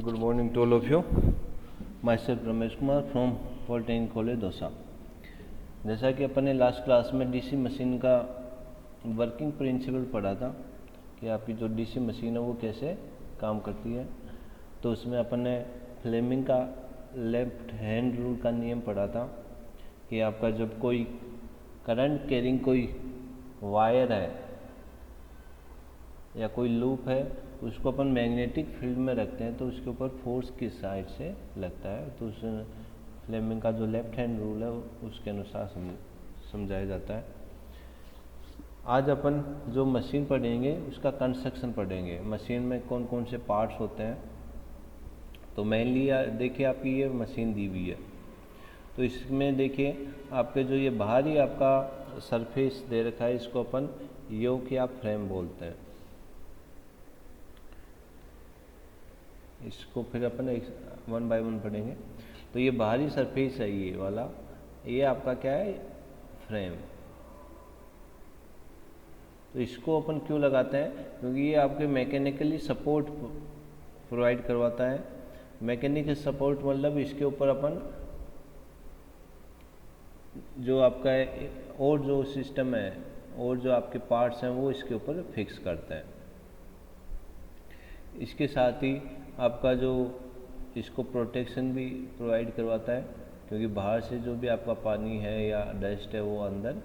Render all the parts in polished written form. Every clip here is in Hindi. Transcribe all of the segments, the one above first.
Good morning to all of you. Myself Ramesh Kumar from Polytechnic College dosa. जैसा कि अपन ने लास्ट क्लास में डीसी मशीन का वर्किंग प्रिंसिपल पढ़ा था कि आपकी जो डीसी मशीन है वो कैसे काम करती है, तो उसमें अपन ने फ्लेमिंग का लेफ्ट हैंड रूल का नियम पढ़ा था कि आपका जब कोई करंट कैरिंग कोई वायर है या कोई लूप है उसको अपन मैग्नेटिक फील्ड में रखते हैं तो उसके ऊपर फोर्स किस साइड से लगता है, तो उस फ्लेमिंग का जो लेफ्ट हैंड रूल है उसके अनुसार समझाया जाता है। आज अपन जो मशीन पढ़ेंगे उसका कंस्ट्रक्शन पढ़ेंगे। मशीन में कौन कौन से पार्ट्स होते हैं, तो मेनली देखिए आपकी ये मशीन दी हुई है, तो इसमें देखिए आपके जो ये बाहरी आपका सरफेस दे रखा है इसको अपन योक या फ्रेम बोलते हैं। इसको फिर अपन वन बाय वन पढ़ेंगे। तो ये बाहरी सरफेस है ये वाला, ये आपका क्या है, फ्रेम। तो इसको अपन क्यों लगाते हैं, क्योंकि ये आपके मैकेनिकली सपोर्ट प्रोवाइड करवाता है। मैकेनिकल सपोर्ट मतलब इसके ऊपर अपन जो आपका है और जो सिस्टम है और जो आपके पार्ट्स हैं वो इसके ऊपर फिक्स करते हैं। इसके साथ ही आपका जो इसको प्रोटेक्शन भी प्रोवाइड करवाता है, क्योंकि बाहर से जो भी आपका पानी है या डस्ट है वो अंदर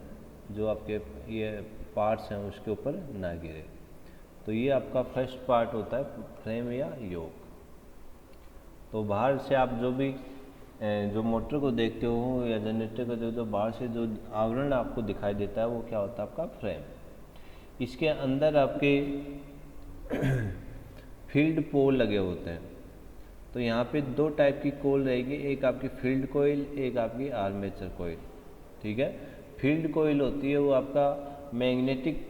जो आपके ये पार्ट्स हैं उसके ऊपर ना गिरे। तो ये आपका फर्स्ट पार्ट होता है फ्रेम या योक। तो बाहर से आप जो भी जो मोटर को देखते हो या जनरेटर को देखते हो, बाहर से जो आवरण आपको दिखाई देता है वो क्या होता है, आपका फ्रेम। इसके अंदर आपके फील्ड पोल लगे होते हैं। तो यहाँ पे दो टाइप की कोल रहेगी, एक आपकी फील्ड कोयल, एक आपकी आर्मेचर कोयल। ठीक है, फील्ड कोयल होती है वो आपका मैग्नेटिक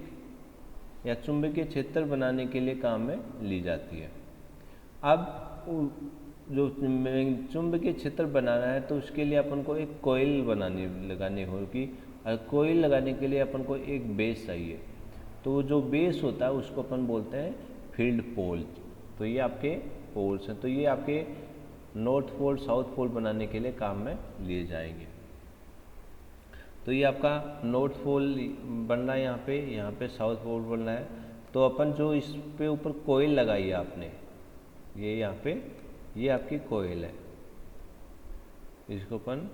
या चुंबकीय क्षेत्र बनाने के लिए काम में ली जाती है। अब जो चुंबकीय क्षेत्र बनाना है तो उसके लिए अपन को एक कोयल लगानी होगी, और कोयल लगाने के लिए अपन को एक बेस चाहिए। तो जो बेस होता है उसको अपन बोलते हैं फील्ड पोल। तो ये आपके पोल्स हैं, तो ये आपके नॉर्थ पोल साउथ पोल बनाने के लिए काम में लिए जाएंगे। तो ये आपका नॉर्थ पोल बन रहा है यहाँ पे साउथ पोल बन रहा है। तो अपन जो इस पे ऊपर कोयल लगाई है आपने, ये यहाँ पे ये आपकी कोयल है, इसको अपन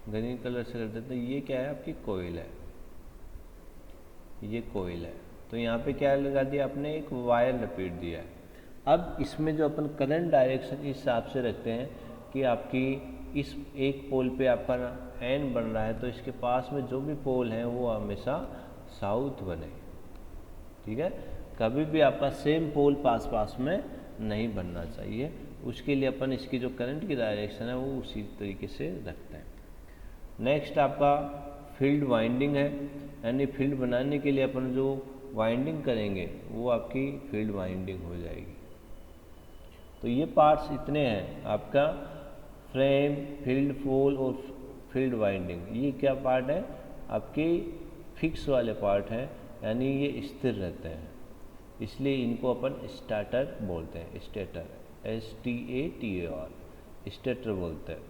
ग्रीन कलर से कर देते हैं। ये क्या है, आपकी कोयल है, ये कोयल है। तो यहाँ पे क्या लगा दिया आपने, एक वायर लपेट दिया है। अब इसमें जो अपन करंट डायरेक्शन इस हिसाब से रखते हैं कि आपकी इस एक पोल पे आपका एन बन रहा है तो इसके पास में जो भी पोल हैं वो हमेशा साउथ बने। ठीक है, कभी भी आपका सेम पोल पास में नहीं बनना चाहिए। उसके लिए अपन इसकी जो करंट की डायरेक्शन है वो उसी तरीके से रखते हैं। नेक्स्ट आपका फील्ड वाइंडिंग है, यानी फील्ड बनाने के लिए अपन जो वाइंडिंग करेंगे वो आपकी फील्ड वाइंडिंग हो जाएगी। तो ये पार्ट्स इतने हैं आपका फ्रेम, फील्ड पोल और फील्ड वाइंडिंग। ये क्या पार्ट है, आपके फिक्स वाले पार्ट हैं, यानी ये स्थिर रहते हैं, इसलिए इनको अपन स्टार्टर बोलते हैं। स्टेटर, STATOR, स्टेटर बोलते हैं।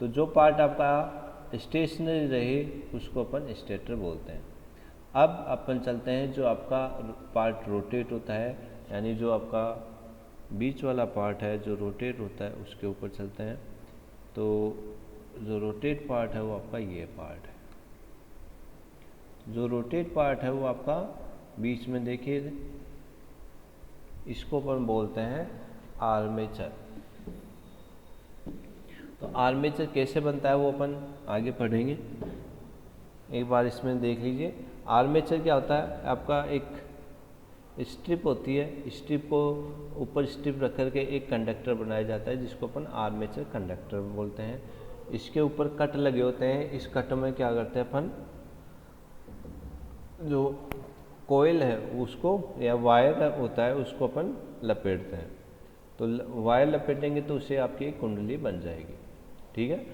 तो जो पार्ट आपका स्टेशनरी रहे उसको अपन स्टेटर बोलते हैं। अब अपन चलते हैं जो आपका पार्ट रोटेट होता है, यानी जो आपका बीच वाला पार्ट है जो रोटेट होता है उसके ऊपर चलते हैं। तो जो रोटेट पार्ट है वो आपका ये पार्ट है। जो रोटेट पार्ट है वो आपका बीच में देखिए, इसको अपन बोलते हैं आर्मेचर। तो आर्मेचर कैसे बनता है वो अपन आगे पढ़ेंगे। एक बार इसमें देख लीजिए, आर्मेचर क्या होता है, आपका एक स्ट्रिप होती है, स्ट्रिप को ऊपर स्ट्रिप रख करके एक कंडक्टर बनाया जाता है जिसको अपन आर्मेचर कंडक्टर बोलते हैं। इसके ऊपर कट लगे होते हैं, इस कट में क्या करते हैं अपन, जो कोयल है उसको या वायर होता है उसको अपन लपेटते हैं। तो वायर लपेटेंगे तो उससे आपकी एक कुंडली बन जाएगी। ठीक है,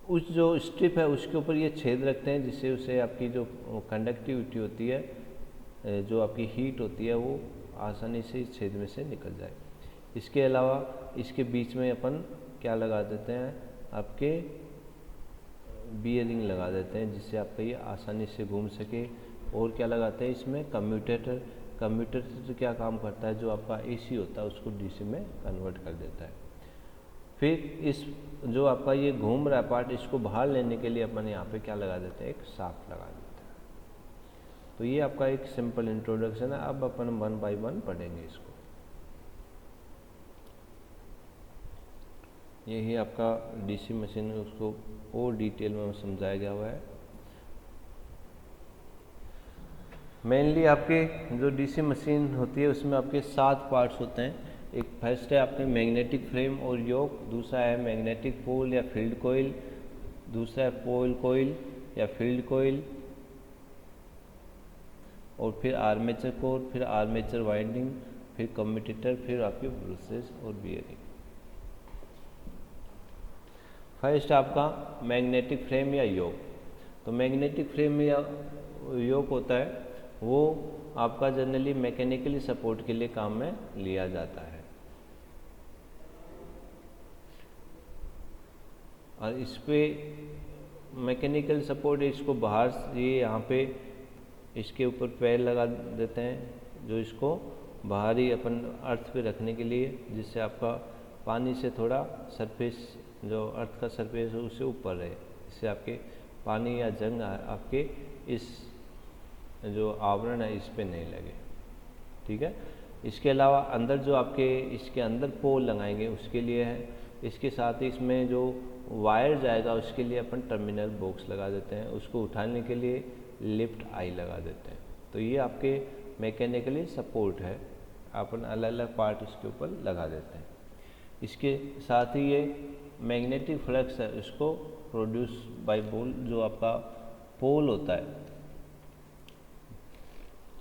उस जो स्ट्रिप है उसके ऊपर ये छेद रखते हैं जिससे उसे आपकी जो कंडक्टिविटी होती है, जो आपकी हीट होती है वो आसानी से इस छेद में से निकल जाए। इसके अलावा इसके बीच में अपन क्या लगा देते हैं, आपके बियरिंग लगा देते हैं जिससे आपका ये आसानी से घूम सके। और क्या लगाते हैं इसमें, कम्यूटेटर। कम्यूटेटर तो क्या काम करता है, जो आपका एसी होता है उसको डीसी में कन्वर्ट कर देता है। फिर इस जो आपका ये घूम रहा है पार्ट, इसको बाहर लेने के लिए अपन यहाँ पे क्या लगा देते हैं, एक शाफ्ट लगा देते हैं। तो ये आपका एक सिंपल इंट्रोडक्शन है। अब अपन 1 बाय 1 पढ़ेंगे इसको। यही आपका डीसी मशीन है, उसको और डिटेल में समझाया गया हुआ है। मेनली आपके जो डीसी मशीन होती है उसमें आपके 7 पार्ट्स होते हैं। एक फर्स्ट है आपके मैग्नेटिक फ्रेम और योक, दूसरा है मैग्नेटिक पोल या फील्ड कोयल, दूसरा है पोल कोयल या फील्ड कोयल, और फिर आर्मेचर कोर, फिर आर्मेचर वाइंडिंग, फिर कम्यूटेटर, फिर आपके ब्रूसेस और बियरिंग। फर्स्ट आपका मैग्नेटिक फ्रेम या योक। तो मैग्नेटिक फ्रेम या योक होता है वो आपका जनरली मैकेनिकली सपोर्ट के लिए काम में लिया जाता है। और इस पे मैकेनिकल सपोर्ट, इसको बाहर ये यहाँ पे इसके ऊपर पैर लगा देते हैं जो इसको बाहर ही अपन अर्थ पे रखने के लिए, जिससे आपका पानी से थोड़ा सरफेस, जो अर्थ का सरफेस है उससे ऊपर रहे, इससे आपके पानी या जंग आपके इस जो आवरण है इस पे नहीं लगे। ठीक है। इसके अलावा अंदर जो आपके इसके अंदर पोल लगाएंगे उसके लिए है। इसके साथ ही इसमें जो वायर जाएगा उसके लिए अपन टर्मिनल बॉक्स लगा देते हैं, उसको उठाने के लिए लिफ्ट आई लगा देते हैं। तो ये आपके मैकेनिकली सपोर्ट है, अपन अलग अलग पार्ट इसके ऊपर लगा देते हैं। इसके साथ ही ये मैग्नेटिक फ्लक्स है, उसको प्रोड्यूस बाय पोल, जो आपका पोल होता है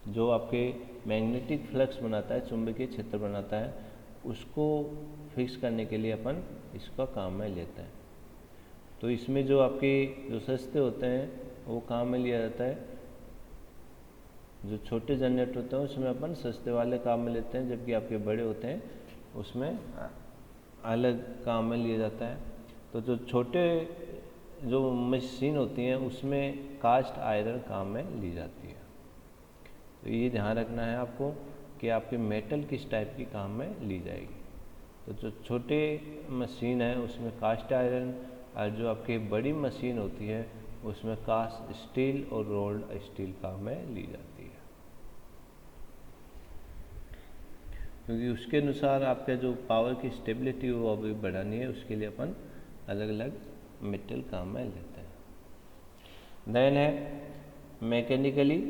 जो आपके मैग्नेटिक फ्लक्स बनाता है, चुंबकीय क्षेत्र बनाता है, उसको फिक्स करने के लिए अपन इसका काम में लेते हैं। तो इसमें जो आपके जो सस्ते होते हैं वो काम में लिया जाता है, जो छोटे जनरेटर होते हैं उसमें अपन सस्ते वाले काम में लेते हैं, जबकि आपके बड़े होते हैं उसमें अलग काम में लिया जाता है। तो जो छोटे जो मशीन होती हैं उसमें कास्ट आयरन काम में ली जाती है। तो ये ध्यान रखना है आपको कि आपके मेटल किस टाइप की काम में ली जाएगी। तो जो छोटे मशीन है उसमें कास्ट आयरन, और जो आपकी बड़ी मशीन होती है उसमें कास्ट स्टील और रोल्ड स्टील काम में ली जाती है, क्योंकि उसके अनुसार आपका जो पावर की स्टेबिलिटी वो अभी बढ़ानी है, उसके लिए अपन अलग अलग मेटल काम में लेते हैं। देन है मैकेनिकली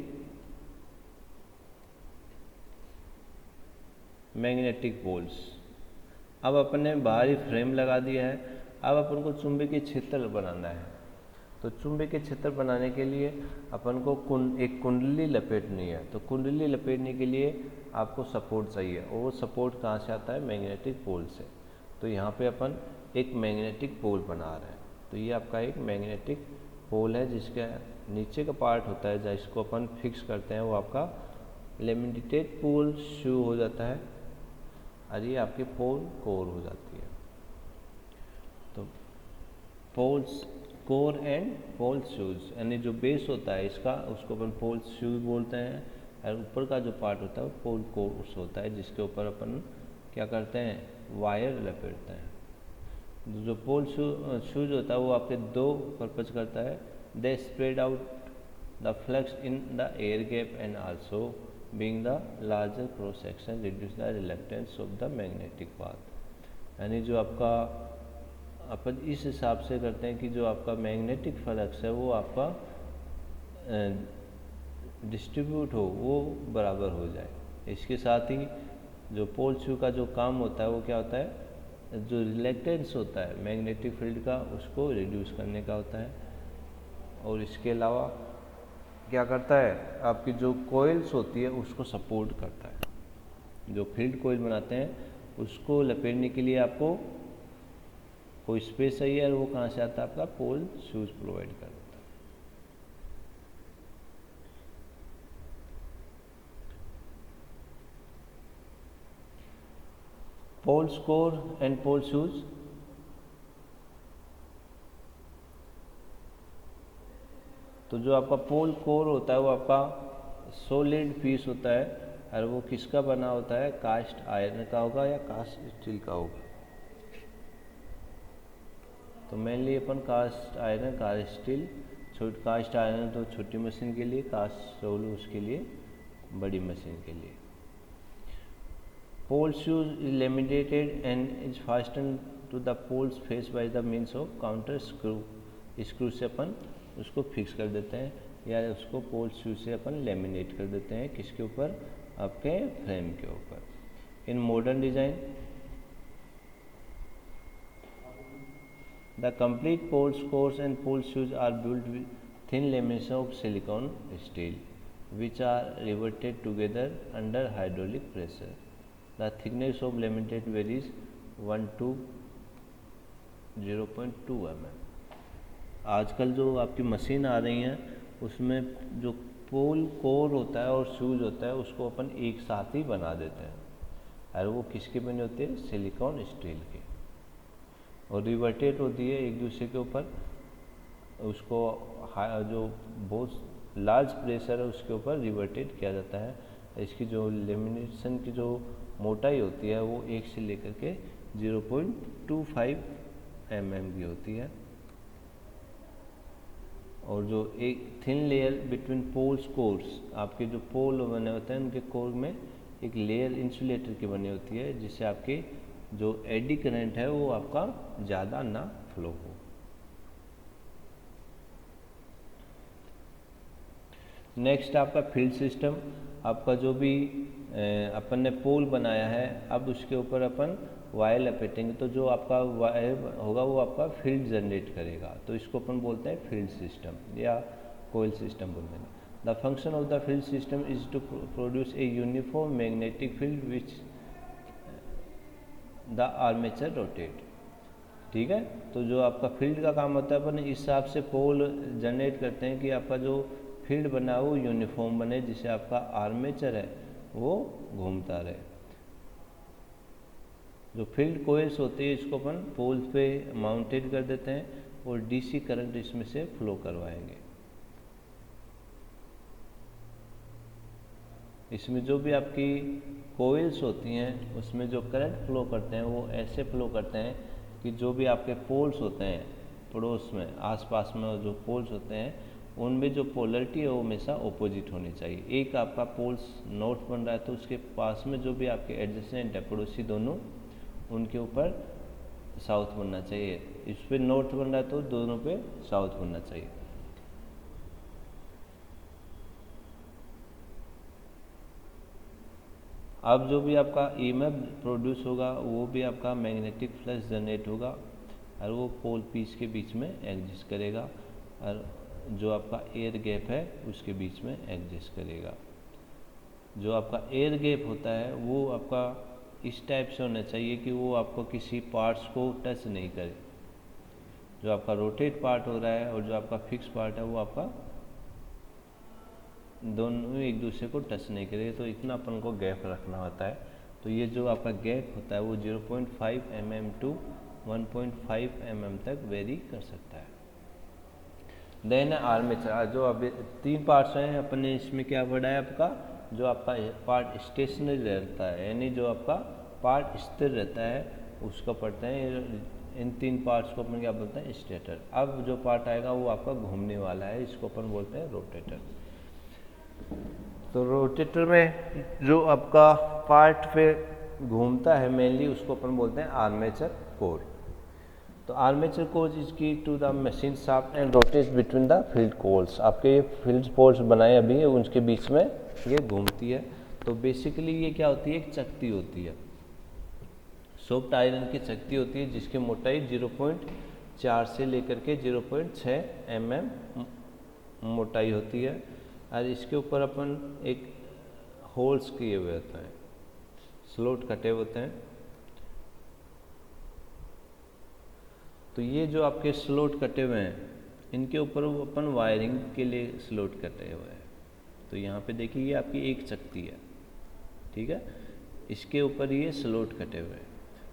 मैग्नेटिक पोल्स। अब अपन ने बाहरी फ्रेम लगा दिया है, अब अपन को चुंबकीय क्षेत्र बनाना है। तो चुंबकीय क्षेत्र बनाने के लिए अपन को एक कुंडली लपेटनी है। तो कुंडली लपेटने के लिए आपको सपोर्ट चाहिए, और वो सपोर्ट कहाँ से आता है, मैग्नेटिक पोल से। तो यहाँ पे अपन एक मैग्नेटिक पोल बना रहे हैं। तो ये आपका एक मैग्नेटिक पोल है, जिसके नीचे का पार्ट होता है जिसको अपन फिक्स करते हैं, वो आपका लेमिनेटेड पोल शू हो जाता है, और ये आपकी पोल कोर हो जाती है। तो poles core and pole shoes, यानी जो बेस होता है इसका उसको अपन पोल शूज बोलते हैं, और ऊपर का जो पार्ट होता है वो पोल कोर्स होता है, जिसके ऊपर अपन क्या करते हैं, वायर लपेटते हैं। जो पोल शूज होता है वो आपके 2 पर्पज करता है। They spread out the flux in the air gap and also being the larger cross section reduce the reluctance of the magnetic path. यानी जो आपका अपन इस हिसाब से करते हैं कि जो आपका मैग्नेटिक फ्लक्स है वो आपका डिस्ट्रीब्यूट हो, वो बराबर हो जाए। इसके साथ ही जो पोल शू का जो काम होता है वो क्या होता है, जो रिलक्टेंस होता है मैग्नेटिक फील्ड का उसको रिड्यूस करने का होता है। और इसके अलावा क्या करता है, आपकी जो कोयल्स होती है उसको सपोर्ट करता है। जो फील्ड कोयल बनाते हैं उसको लपेटने के लिए आपको कोई स्पेस चाहिए, और वो कहाँ से आता है, आपका पोल शूज प्रोवाइड करता है। Poles core and pole shoes, तो जो आपका पोल कोर होता है वो आपका सॉलिड पीस होता है और वो किसका बना होता है, कास्ट आयरन का होगा या कास्ट स्टील का होगा। तो मेनली अपन cast iron, cast steel, cast iron तो छोटी मशीन के लिए, कास्ट रोल उसके लिए बड़ी मशीन के लिए। Pole shoes is laminated and is fasten to the poles face by the means of counter screw. Screw से अपन उसको फिक्स कर देते हैं या उसको पोल शूज से अपन लेमिनेट कर देते हैं, किसके ऊपर, आपके फ्रेम के ऊपर। In modern design the complete poles cores and pole shoes are built with thin lamination of silicon steel which are riveted together under hydraulic pressure. The thickness of laminate varies 1 to 0.2 mm. आजकल जो आपकी मशीन आ रही हैं उसमें जो पोल कोर होता है और शूज होता है उसको अपन एक साथ ही बना देते हैं और वो किसके बने होते हैं, सिलिकॉन स्टील के, और रिवर्टेड होती है एक दूसरे के ऊपर। उसको जो बहुत लार्ज प्रेशर है उसके ऊपर रिवर्टेड किया जाता है। इसकी जो लेमिनेशन की जो मोटाई होती है वो 1 से लेकर के 0.25 mm की होती है, और जो एक thin layer between poles cores, आपके जो पोल बने होते हैं उनके कोर में एक लेयर इंसुलेटर की बनी होती है जिससे आपके जो एडी करंट है वो आपका ज़्यादा ना फ्लो हो। नेक्स्ट आपका फील्ड सिस्टम, आपका जो भी अपन ने पोल बनाया है अब उसके ऊपर अपन वायर लपेटेंगे तो जो आपका वायर होगा वो आपका फील्ड जनरेट करेगा, तो इसको अपन बोलते हैं फील्ड सिस्टम या कोयल सिस्टम बोलते हैं। The function of the field system is to produce a uniform magnetic field which the armature rotate. ठीक है, तो जो आपका फील्ड का काम होता है अपन इस हिसाब से पोल जनरेट करते हैं कि आपका जो फील्ड बना हो यूनिफॉर्म बने जिससे आपका आर्मेचर है वो घूमता रहे। जो फील्ड कोयल्स होती है इसको अपन पोल पे माउंटेड कर देते हैं और डीसी करंट इसमें से फ्लो करवाएंगे। इसमें जो भी आपकी कोयल्स होती हैं उसमें जो करंट फ्लो करते हैं वो ऐसे फ्लो करते हैं कि जो भी आपके पोल्स होते हैं पड़ोस में आसपास में जो पोल्स होते हैं उनमें जो पोलरिटी है वो हमेशा ऑपोजिट होनी चाहिए। एक आपका पोल्स नॉर्थ बन रहा है तो उसके पास में जो भी आपके एडजेसेंट है पड़ोसी दोनों उनके ऊपर साउथ बनना चाहिए। इस पे नॉर्थ बन रहा है तो दोनों पे साउथ बनना चाहिए। अब जो भी आपका ईएमएफ प्रोड्यूस होगा वो भी आपका मैग्नेटिक फ्लक्स जनरेट होगा और वो पोल पीस के बीच में एग्जिस्ट करेगा और जो आपका एयर गैप है उसके बीच में एडजस्ट करेगा। जो आपका एयर गैप होता है वो आपका इस टाइप से होना चाहिए कि वो आपको किसी पार्ट्स को टच नहीं करे। जो आपका रोटेट पार्ट हो रहा है और जो आपका फिक्स पार्ट है वो आपका दोनों एक दूसरे को टच नहीं करे, तो इतना अपन को गैप रखना होता है। तो ये जो आपका गैप होता है वो 0.5 mm टू 1.5 mm तक वेरी कर सकता है। देन आर्मेचर, जो अभी 3 पार्ट्स हैं अपन ने इसमें क्या पढ़ा है आपका, जो आपका पार्ट स्टेशनरी रहता है यानी जो आपका पार्ट स्थिर रहता है उसको पढ़ते हैं। इन 3 पार्ट्स को अपन क्या बोलते हैं, स्टेटर। अब जो पार्ट आएगा वो आपका घूमने वाला है, इसको अपन बोलते हैं रोटेटर। तो रोटेटर में जो आपका पार्ट पे घूमता है मेनली उसको अपन बोलते हैं आर्मेचर कोर। तो armature core is keyed to the machine shaft and rotates between the field coils. आपके ये फील्ड पोल्स बनाए अभी उनके बीच में ये घूमती है। तो बेसिकली ये क्या होती है, एक चक्ति होती है, सॉफ्ट आयरन की चक्ति होती है जिसकी मोटाई 0.4 से लेकर के 0.6 mm मोटाई होती है और इसके ऊपर अपन एक होल्स किए हुए होते हैं, स्लॉट कटे होते हैं। तो ये जो आपके स्लॉट कटे हुए हैं इनके ऊपर अपन वायरिंग के लिए स्लॉट कटे हुए हैं। तो यहाँ पे देखिए ये आपकी एक चक्ति है, ठीक है, इसके ऊपर ये स्लॉट कटे हुए हैं।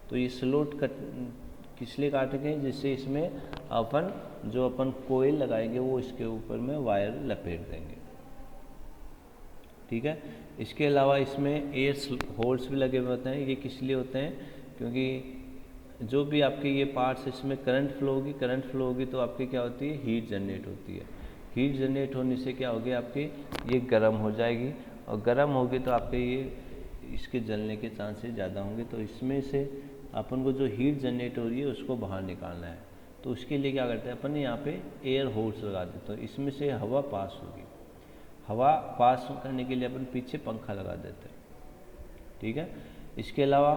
तो ये स्लोट कट किस लिए काटेंगे, जिससे इसमें अपन जो अपन कोयल लगाएंगे वो इसके ऊपर में वायर लपेट देंगे। ठीक है। इसके अलावा इसमें एयर होल्स भी लगे हुए होते हैं। ये किस लिए होते हैं, क्योंकि जो भी आपके ये पार्ट्स इसमें करंट फ्लो होगी तो आपकी क्या होती है, हीट जनरेट होती है। हीट जनरेट होने से क्या होगी, आपकी ये गर्म हो जाएगी, और गर्म होगी तो आपके ये इसके जलने के चांसेस ज़्यादा होंगे। तो इसमें से अपन को जो हीट जनरेट हो रही है उसको बाहर निकालना है। तो उसके लिए क्या करते हैं अपन, यहाँ पे एयर होल्स लगा देते हैं, तो इसमें से हवा पास होगी। हवा पास करने के लिए अपन पीछे पंखा लगा देते हैं। ठीक है। इसके अलावा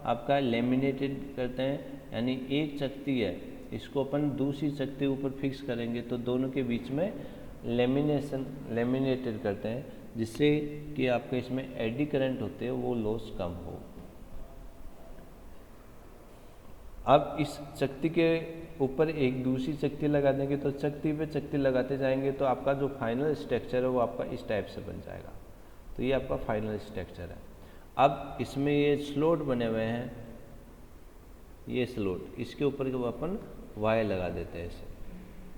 आपका लेमिनेटेड करते हैं, यानी एक चकती है, इसको अपन दूसरी चकती ऊपर फिक्स करेंगे तो दोनों के बीच में लेमिनेटेड करते हैं, जिससे कि आपके इसमें एडी करंट होते हैं वो लॉस कम हो। अब इस चकती के ऊपर एक दूसरी चकती लगा देंगे तो चकती पे चकती लगाते जाएंगे तो आपका जो फाइनल स्ट्रक्चर है वो आपका इस टाइप से बन जाएगा। तो ये आपका फाइनल स्ट्रक्चर है। अब इसमें ये स्लोट बने हुए हैं, ये स्लोट, इसके ऊपर अपन वायर लगा देते हैं।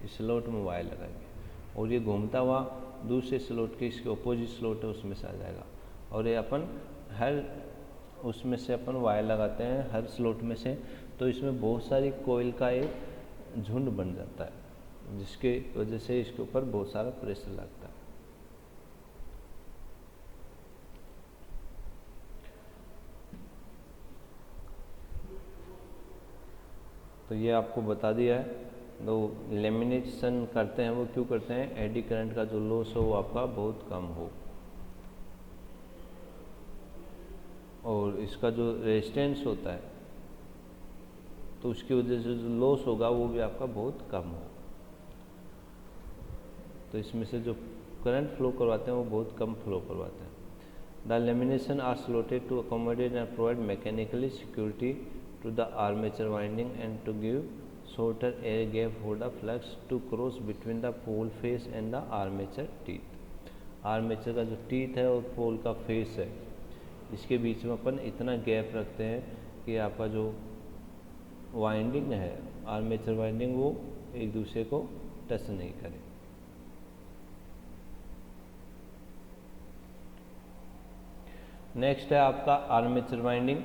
इस स्लोट में वायर लगाएंगे और ये घूमता हुआ दूसरे स्लोट के इसके अपोजिट स्लोट है उसमें से आ जाएगा। और ये अपन हर उसमें से अपन वायर लगाते हैं हर स्लोट में से, तो इसमें बहुत सारी कोयल का एक झुंड बन जाता है, जिसके वजह से इसके ऊपर बहुत सारा प्रेशर लगता है। तो ये आपको बता दिया है। तो लेमिनेशन करते हैं वो क्यों करते हैं, एडी करंट का जो लॉस हो वो आपका बहुत कम हो, और इसका जो रेजिस्टेंस होता है तो उसकी वजह से जो लॉस होगा वो भी आपका बहुत कम हो। तो इसमें से जो करंट फ्लो करवाते हैं वो बहुत कम फ्लो करवाते हैं। The lamination are slotted to accommodate and provide mechanically security to the armature winding and to give shorter air gap for the flux to cross between the pole face and the armature teeth। Armature का जो टीथ है और पोल का फेस है, इसके बीच में अपन इतना गैप रखते हैं कि आपका जो वाइंडिंग है, आर्मेचर वाइंडिंग, वो एक दूसरे को टच नहीं करे। नेक्स्ट है आपका आर्मेचर वाइंडिंग।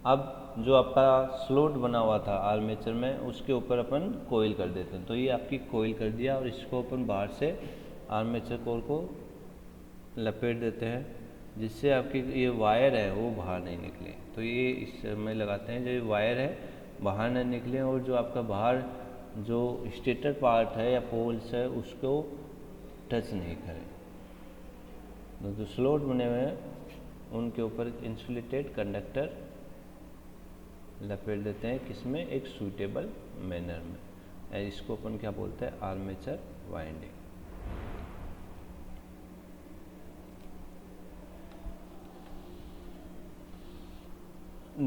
अब जो आपका स्लोट बना हुआ था आर्मेचर में, उसके ऊपर अपन कोयल कर देते हैं। तो ये आपकी कोयल कर दिया और इसको अपन बाहर से आर्मेचर कोर को लपेट देते हैं, जिससे आपकी ये वायर है वो बाहर नहीं निकले। तो ये इसमें लगाते हैं जो ये वायर है बाहर नहीं निकले, और जो आपका बाहर जो स्टेटर पार्ट है या पोल्स है उसको टच नहीं करे। तो जो स्लोट बने हुए हैं उनके ऊपर इंसुलेटेड कंडक्टर लपेट देते हैं, किसमें, एक सूटेबल मैनर में। इसको अपन क्या बोलते हैं, आर्मेचर वाइंडिंग।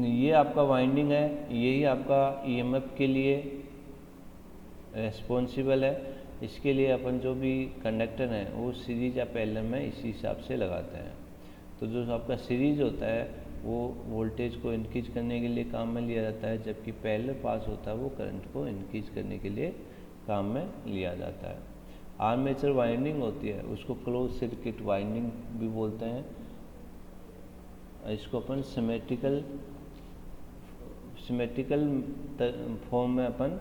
ये आपका वाइंडिंग है, यही आपका ईएमएफ के लिए रेस्पॉन्सिबल है। इसके लिए अपन जो भी कंडक्टर है वो सीरीज या पैरेलल में इसी हिसाब से लगाते हैं। तो जो आपका सीरीज होता है वो वोल्टेज को इंक्रीज करने के लिए काम में लिया जाता है, जबकि पैरेलल पास होता है वो करंट को इंक्रीज करने के लिए काम में लिया जाता है। आर्मेचर वाइंडिंग होती है उसको क्लोज सर्किट वाइंडिंग भी बोलते हैं। इसको अपन सिमेट्रिकल फॉर्म में अपन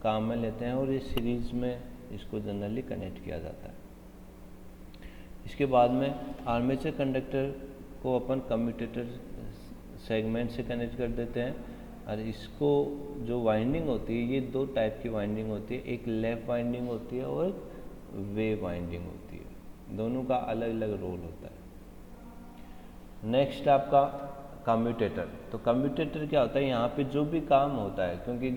काम में लेते हैं, और ये सीरीज में इसको जनरली कनेक्ट किया जाता है। इसके बाद में आर्मेचर कंडक्टर को अपन कम्यूटेटर सेगमेंट से कनेक्ट कर देते हैं, और इसको जो वाइंडिंग होती है ये दो टाइप की वाइंडिंग होती है, एक लैप वाइंडिंग होती है और वेव वाइंडिंग होती है। दोनों का अलग अलग रोल होता है। नेक्स्ट आपका कम्यूटेटर। तो कम्यूटेटर क्या होता है, यहाँ पे जो भी काम होता है, क्योंकि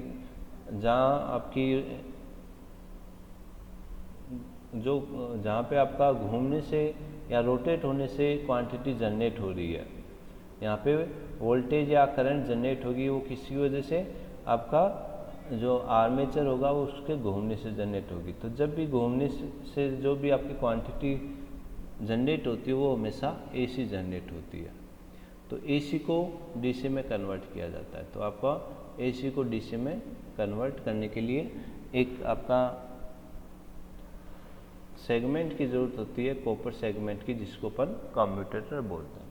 जहाँ पे आपका घूमने से या रोटेट होने से क्वांटिटी जनरेट हो रही है, यहाँ पे वोल्टेज या करंट जनरेट होगी, वो किसी वजह से आपका जो आर्मेचर होगा वो उसके घूमने से जनरेट होगी। तो जब भी घूमने से जो भी आपकी क्वांटिटी जनरेट होती है वो हमेशा एसी जनरेट होती है। तो AC को DC में कन्वर्ट किया जाता है। तो आपका AC को DC में कन्वर्ट करने के लिए एक आपका सेगमेंट की ज़रूरत होती है, कॉपर सेगमेंट की, जिसको अपन कम्यूटेटर बोलते हैं।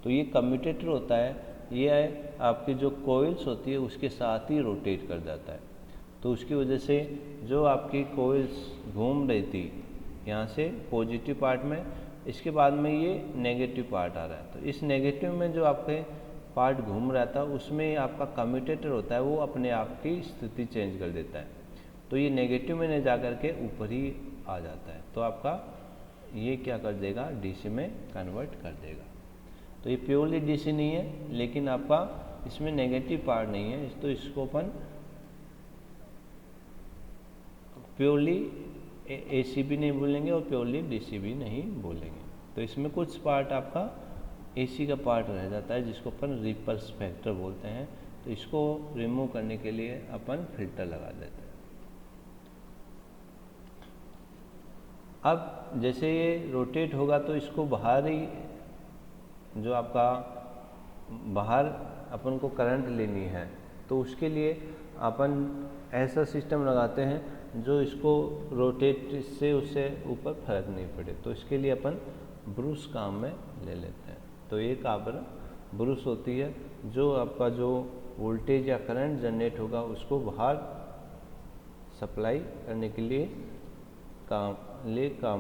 तो ये कम्यूटेटर होता है, ये आपकी जो कोइल्स होती है उसके साथ ही रोटेट कर जाता है। तो उसकी वजह से जो आपकी कोइल्स घूम रही थी यहाँ से पॉजिटिव पार्ट में, इसके बाद में ये नेगेटिव पार्ट आ रहा है। तो इस नेगेटिव में जो आपके पार्ट घूम रहा था उसमें आपका कम्यूटेटर होता है, वो अपने आप की स्थिति चेंज कर देता है। तो ये नेगेटिव में नहीं जा कर के ऊपर ही आ जाता है। तो आपका ये क्या कर देगा, DC में कन्वर्ट कर देगा। तो ये प्योरली DC नहीं है, लेकिन आपका इसमें नेगेटिव पार्ट नहीं है, तो इसको अपन प्योरली AC भी नहीं बोलेंगे और प्योरली DC भी नहीं बोलेंगे। तो इसमें कुछ पार्ट आपका AC का पार्ट रह जाता है, जिसको अपन रिपल्स फैक्टर बोलते हैं। तो इसको रिमूव करने के लिए अपन फिल्टर लगा देते हैं। अब जैसे ये रोटेट होगा तो इसको बाहरी जो आपका बाहर अपन को करंट लेनी है, तो उसके लिए अपन ऐसा सिस्टम लगाते हैं जो इसको रोटेट से उससे ऊपर फर्क नहीं पड़े। तो इसके लिए अपन ब्रूस काम में ले लेते हैं। तो एक आपका ब्रूस होती है जो आपका जो वोल्टेज या करंट जनरेट होगा उसको बाहर सप्लाई करने के लिए काम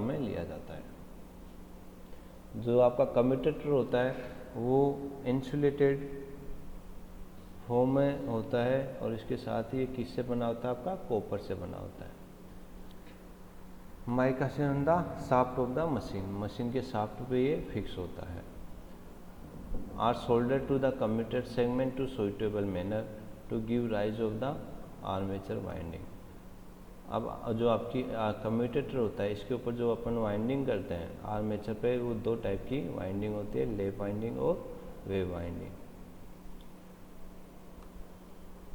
में लिया जाता है। जो आपका कम्यूटेटर होता है वो इंसुलेटेड फोम में होता है और इसके साथ ही ये किससे बना होता है, आपका कॉपर से बना होता है। माइका से on the shaft of the machine के शाफ्ट पे ये फिक्स होता है। Are solder to the commutator segment to suitable manner to give rise of the armature winding. अब जो आपकी कम्यूटेटर होता है इसके ऊपर जो अपन वाइंडिंग करते हैं आर्मेचर पे, वो दो टाइप की वाइंडिंग होती है, लैप वाइंडिंग और वेव वाइंडिंग।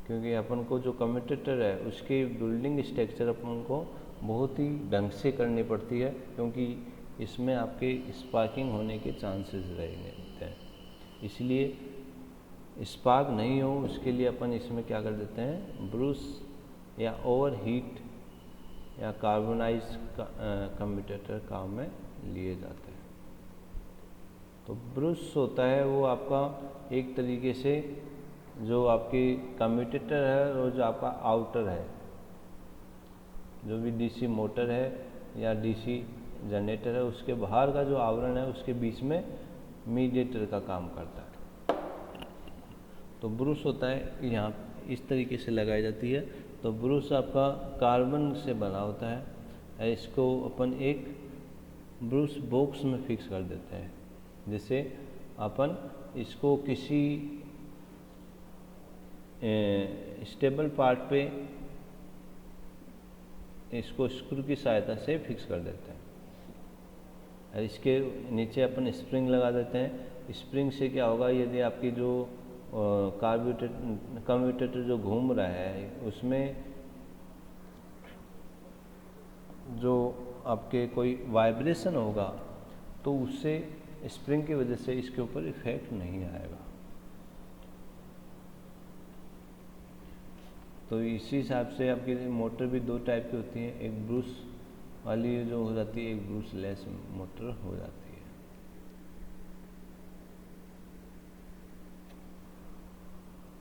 क्योंकि अपन को जो कम्यूटेटर है उसकी बिल्डिंग स्ट्रक्चर अपन को बहुत ही ढंग से करनी पड़ती है, क्योंकि इसमें आपके स्पार्किंग होने के चांसेस रहते हैं। इसलिए स्पार्क नहीं हो उसके लिए अपन इसमें क्या कर देते हैं, ब्रूस या ओवर हीट या कार्बोनाइज कम्यूटेटर काम में लिए जाते हैं। तो ब्रूस होता है वो आपका एक तरीके से जो आपकी कम्यूटेटर है और जो आपका आउटर है, जो भी DC मोटर है या DC जनरेटर है, उसके बाहर का जो आवरण है उसके बीच में मीडिएटर का काम करता है। तो ब्रूस होता है यहाँ इस तरीके से लगाई जाती है। तो ब्रूस आपका कार्बन से बना होता है। इसको अपन एक ब्रूस बॉक्स में फिक्स कर देते हैं, जिससे अपन इसको किसी स्टेबल पार्ट पे इसको स्क्रू की सहायता से फिक्स कर देते हैं। इसके नीचे अपन स्प्रिंग लगा देते हैं। स्प्रिंग से क्या होगा, यदि आपकी जो कम्यूटेटर जो घूम रहा है उसमें जो आपके कोई वाइब्रेशन होगा तो उससे स्प्रिंग की वजह से इसके ऊपर इफेक्ट नहीं आएगा। तो इसी हिसाब से आपकी मोटर भी दो टाइप की होती है, एक ब्रूस वाली जो हो जाती है, एक ब्रूस लेस मोटर हो जाती है।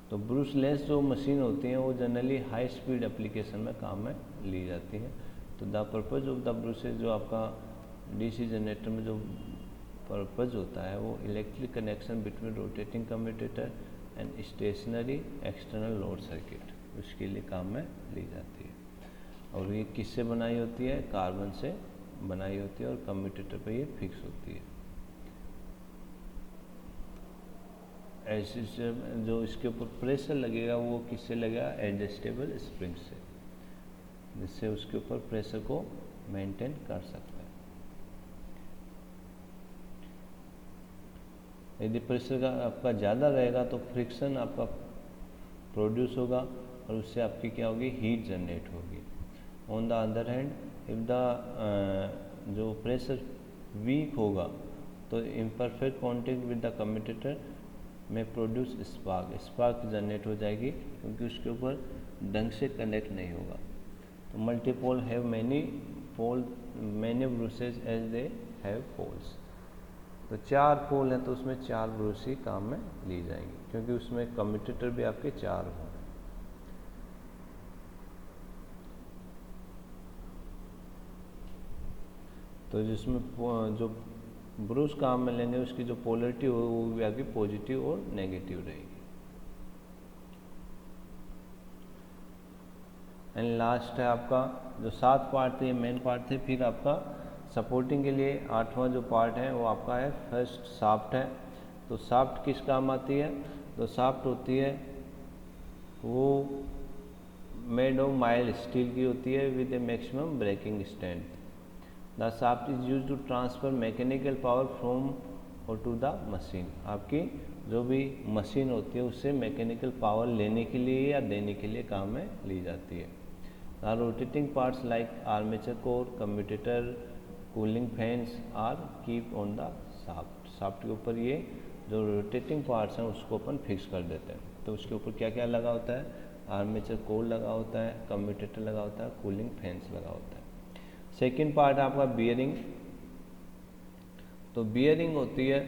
तो ब्रूस लेस जो मशीन होती हैं वो जनरली हाई स्पीड एप्लीकेशन में काम में ली जाती है। तो the purpose of the bruises जो आपका DC जनरेटर में जो पर्पज होता है वो electric connection between rotating commutator and stationary external load circuit, उसके लिए काम में ली जाती है। और ये किससे बनाई होती है, कार्बन से बनाई होती है और कम्यूटेटर पे ये फिक्स होती है। ऐसे जो इसके ऊपर प्रेशर लगेगा वो किससे लगेगा, एडजस्टेबल स्प्रिंग से, जिससे उसके ऊपर प्रेशर को मेंटेन कर सकते हैं। यदि प्रेशर का आपका ज़्यादा रहेगा तो फ्रिक्शन आपका प्रोड्यूस होगा और उससे आपकी क्या होगी, हीट जनरेट होगी। On the other hand if the जो प्रेशर वीक होगा तो imperfect contact with the commutator में प्रोड्यूस स्पार्क, स्पार्क जनरेट हो जाएगी क्योंकि उसके ऊपर ढंग से कनेक्ट नहीं होगा। तो multipole have many pole, many brushes as they have poles. तो 4 पोल हैं तो उसमें 4 ब्रूस ही काम में ली जाएंगी क्योंकि उसमें कम्यूटेटर भी आपके 4 हों। तो जिसमें जो ब्रूस काम में लेंगे उसकी जो पोलरिटी हो वो भी आपकी पॉजिटिव और नेगेटिव रहेगी। एंड लास्ट है आपका जो 7 पार्ट थे, मेन पार्ट थे। फिर आपका सपोर्टिंग के लिए 8वां जो पार्ट है वो आपका है फर्स्ट शाफ्ट है। तो शाफ्ट किस काम आती है? तो शाफ्ट होती है वो मेड ऑफ माइल्ड स्टील की होती है with a maximum breaking strength. The shaft is use to transfer mechanical power from or to the machine. आपकी जो भी मशीन होती है उससे मैकेनिकल पावर लेने के लिए या देने के लिए काम में ली जाती है। The rotating parts like armature core, commutator, cooling fans are keep on the shaft. Shaft के ऊपर ये जो रोटेटिंग पार्ट्स हैं उसको अपन फिक्स कर देते हैं। तो उसके ऊपर क्या क्या लगा होता है? आर्मेचर कोर लगा होता है, कम्यूटेटर लगा होता है, कूलिंग फैंस लगा होता है। सेकेंड पार्ट आपका बियरिंग। तो बियरिंग होती है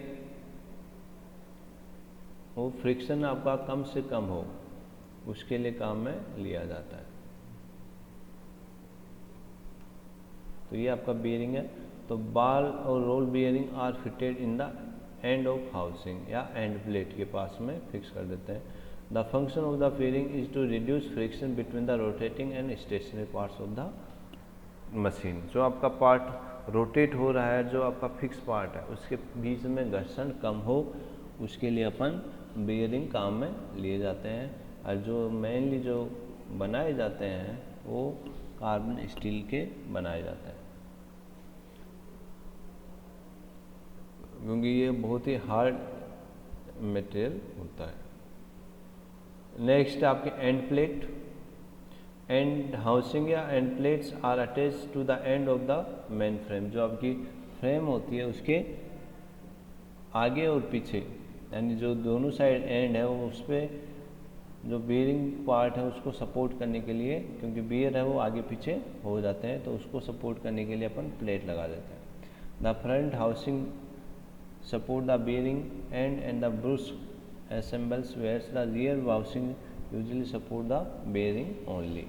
वो फ्रिक्शन आपका कम से कम हो उसके लिए काम में लिया जाता है। तो ये आपका बियरिंग है। तो बाल और roll bearing are fitted in the end of housing या एंड प्लेट के पास में फिक्स कर देते हैं। The function of the bearing is to reduce friction between the rotating and stationary parts of the machine. जो आपका पार्ट रोटेट हो रहा है, जो आपका फिक्स पार्ट है, उसके बीच में घर्षण कम हो उसके लिए अपन बियरिंग काम में लिए जाते हैं। और जो मेनली जो बनाए जाते हैं वो कार्बन स्टील के बनाए जाते हैं क्योंकि ये बहुत ही हार्ड मटेरियल होता है। नेक्स्ट आपके एंड प्लेट। एंड हाउसिंग या end plates are attach to the end of the main frame. जो आपकी फ्रेम होती है उसके आगे और पीछे यानी जो दोनों साइड एंड है वो उस पर जो बियरिंग पार्ट है उसको सपोर्ट करने के लिए, क्योंकि बियर है वो आगे पीछे हो जाते हैं तो उसको सपोर्ट करने के लिए अपन प्लेट लगा देते हैं। The front housing support the bearing and the Bruce assembles whereas the rear housing usually support the bearing only।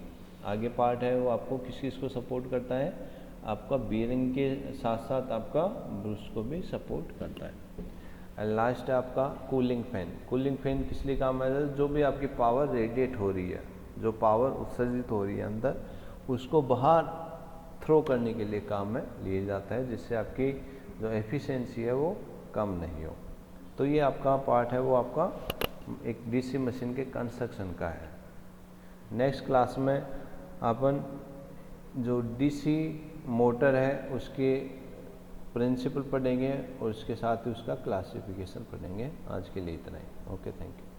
आगे पार्ट है वो आपको किस किस को सपोर्ट करता है? आपका बियरिंग के साथ साथ आपका ब्रूस को भी सपोर्ट करता है। एंड लास्ट है आपका कूलिंग फैन। कूलिंग फैन किस लिए काम आता है? जो भी आपकी पावर रेडिएट हो रही है, जो पावर उत्सर्जित हो रही है अंदर, उसको बाहर थ्रो करने के लिए काम में लिए जाता है जिससे आपकी जो एफिशिएंसी है वो कम नहीं हो। तो ये आपका पार्ट है वो आपका एक डीसी मशीन के कंस्ट्रक्शन का है। नेक्स्ट क्लास में अपन जो डीसी मोटर है उसके प्रिंसिपल पढ़ेंगे और उसके साथ ही उसका क्लासिफिकेशन पढ़ेंगे। आज के लिए इतना ही। Okay, thank you.